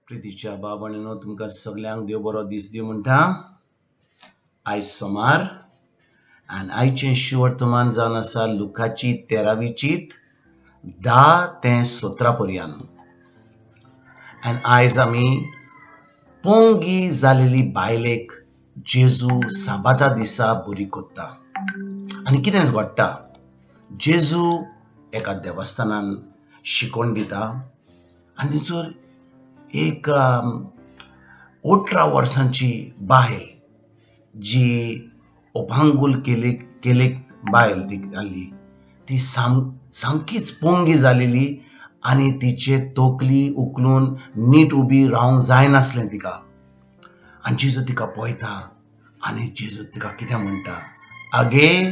प्रितीच्या बाबाणीनो तुमकां सगल्यांक देव बरो दीस दिवं म्हणटा. आयज सोमार आनी आयचें शिवर्तमान जावन आसा लुकाची 13वी चीट 10 ते 17 पर्यंत. आनी आयज आमी पोंगी जालेली बायलेक जेजू साबाता दिसा बरी कोत्ता. आनी कितें घडटा, जेजू एका देवस्थानान शिकोवन दिता आनी थंयसर एक 18 वर्सांची बायल जी ओपांगूल केलेक बायल ती आसली, ती सामकीच पोंगी जालेली आनी तिचे तोकली उखलून नीट उबी रावंक जायनासलें तिका. आनी जेजू तिका पळयता आनी जेजू तिका कितें म्हणटा, आगे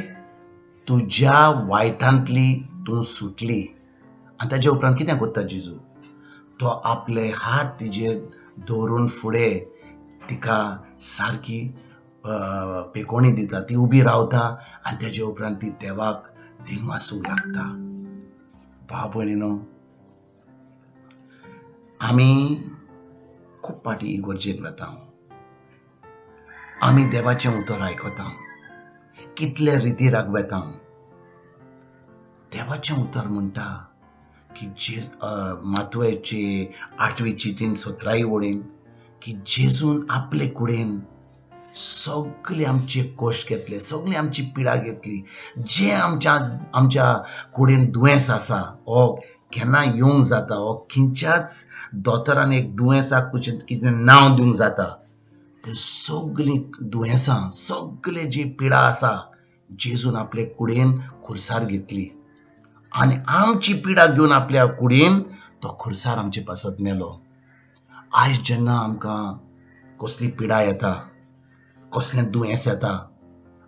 तुज्या वायटांतली तूं सुटली. आनी ताजे उपरांत कितें कोत्ता जेजू, तो आपले हात तिजेर दवरून फुडें तिका सारकी पेकोणी दिता, ती उबी रावता आनी तेजे उपरांत ती देवाक दिंगवासूंक लागता. भाव भयणीनो, आमी खूब पाटी इगोर्जेक वता, आमी देवाचें उतर आयकता, कितले रितीराक वेता. देवाचें उतर म्हणटा की मातवेचे 8वी चिटीन 17वी वळीन की जेजून आपले कुडेन सगळे आमचे कश्ट घेतले, सगळी आमची पिडा घेतली. जे आमच्या कुडेन दुयेंस आसा हो केन्ना येवंक जाता, हो खंयच्याच दोतोरान एक दुयेंसाक कितें नांव दिवंक जाता, ते सगळीं दुयेंसां, सगळे जी पिडा आसा जेजून आपले कुडेन खुर्सार घेतली आनी आमची पिडा घेवन आपल्या कुडीन तो खुर्सार आमचे पासत मेलो. आयज जेन्ना आमकां कसली पिडा येता, कसलें दुयेंस येता,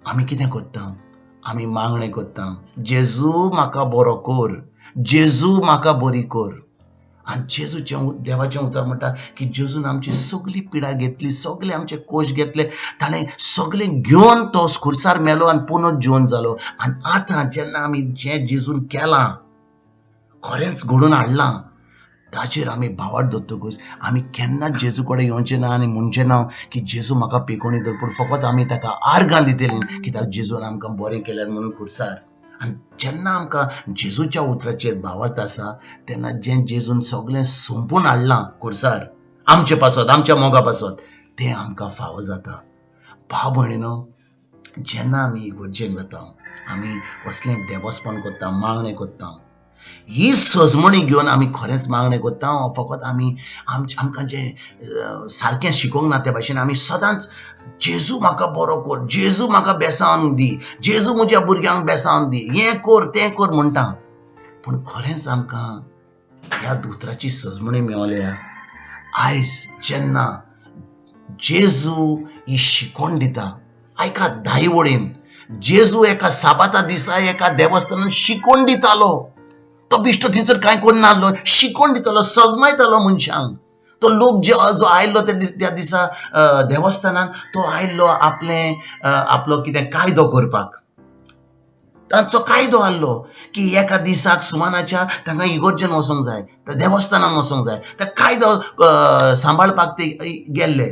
आमी कितें कोत्ता, आमी मागणें कोत्ता, जेजू म्हाका बरो कर, जेजू म्हाका बरी कर. आनी जेजूचें देवाचें उतर म्हणटा की जेजून आमची सगळी पिडा घेतली, सगळे आमचे कोश घेतले, ताणें सगळें घेवन तो खुर्सार मेलो आनी पुनूच जिवन जालो. आनी आतां जेन्ना आमी जें जेजून केलां, खरेंच घडोवन हाडलां, ताचेर आमी भावार्थ दवरतकूच आमी केन्नाच जेजू कडेन येवचें ना आनी म्हणचें ना की जेजू म्हाका पेकोणी दवर, पूण फकत आमी ताका आर्गां दितलीं कित्याक जेजून आमकां बरें केलें म्हणून खुर्सार. आनी जेन्ना आमकां जेजूच्या उतराचेर भावार्थ आसा तेन्ना जें जेजून सगळें संपून हाडलां खुर्सार आमचे पासत, आमच्या मोगा पासत, तें आमकां फावो जाता. भाव भयणीनो, जेन्ना आमी इगोर्जेक वता, आमी कसलें देवस्पण कोत्ता, मागणें कोत्ता, ही सजमणी घेवन आमी खरेंच मागणें कोत्ता. फकत आमी आमकां जें सारकें शिकोवंक ना ते भाशेन आमी सदांच जेजू म्हाका बरो कर, जेजू म्हाका बेसावन दी, जेजू म्हज्या भुरग्यांक बेसावन दी, हें कर तें कर म्हणटा. पूण खरेंच आमकां ह्या उतराची सजमणी मेवल्या आयज जेन्ना जेजू ही शिकोवन दिता. आयकात 10 वळीन जेजू एका साबाता दिसा एका देवस्थानान शिकोवन दितालो. तो बिश्टो थंयसर कांय करनासलो, शिकोवन दितालो, सजमायतालो मनशांक. तो लोक जो आयल्लो त्या दिसा देवस्थानान, तो आयल्लो आपलो कितें कायदो करपाक. तांचो कायदो आसलो की एका दिसाक सुमानाच्या तांकां इगोर्जेन वचोंक जाय, त्या देवस्थानान वचोंक जाय, ते कायदो सांबाळपाक ते गेल्ले.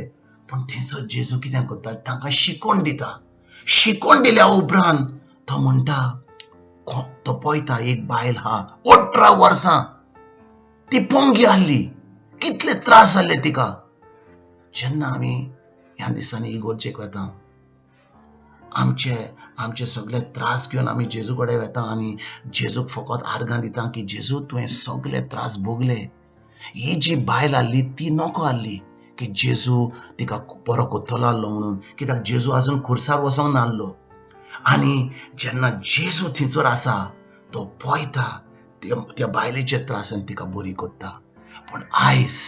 पूण थंयसर जेजू कितें करता, तांकां शिकोवन दिता. शिकोवन दिल्या उपरांत तो म्हणटा, तो पळयता एक बायल हा 18 वर्सां, ती पोंगी आसली, कितले त्रास जाल्ले तिका. जेन्ना आमी ह्या दिसांनी इगोर्जेक वता, आमचे सगळे त्रास घेवन आमी जेजू कडेन वता आनी जेजूक फकत आर्गां दिता की जेजू तुवें सगळे त्रास भोगले. ही जी बायल आसली ती नको आसली की जेजू तिका बरो कोत्तलो आसलो म्हणून, कित्याक जेजू आजून खुर्सार वचोंक नासलो. आनी जेन्ना जेजू थंयसर आसा तो पळयता त्या बायलेचे त्रास आनी तिका बरी कोत्ता. पूण आयज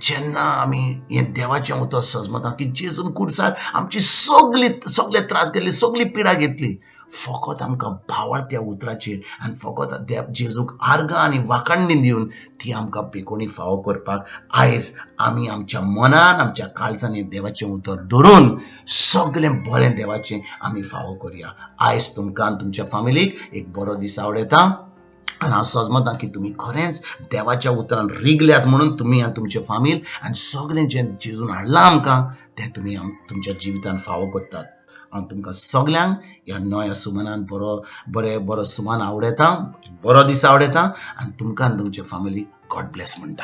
जेन्ना आमी हें देवाचें उतर सजमता की जेजून खुर्सार आमची सगळे त्रास घेतले, सगळी पिडा घेतली, फकत आमकां भावार्थ त्या उतराचेर आनी फकत जेजूक आर्गां आनी वाखाणणी दिवन ती आमकां पेकोणी फावो करपाक आयज आमी आमच्या मनान, आमच्या काळजांनी देवाचें उतर धरून सगळें बरें देवाचें आमी फावो करया. आयज तुमकां तुमच्या फॅमिलीक एक बरो दीस आवडटा. आनी हांव समजता की तुमी खरेंच देवाच्या उतरान रिगल्यात म्हणून तुमी आनी तुमचे फामील आनी सगळें जें जेजून हाडलां आमकां तें तुमी तुमच्या जिवितांत फावो करतात. हांव तुमकां सगल्यांक ह्या नव्या सुमानान बरो सुमान आवडयता, बरो दीस आवडयता आनी तुमकां आनी तुमचे फामिलीक गॉड ब्लेस म्हणटा.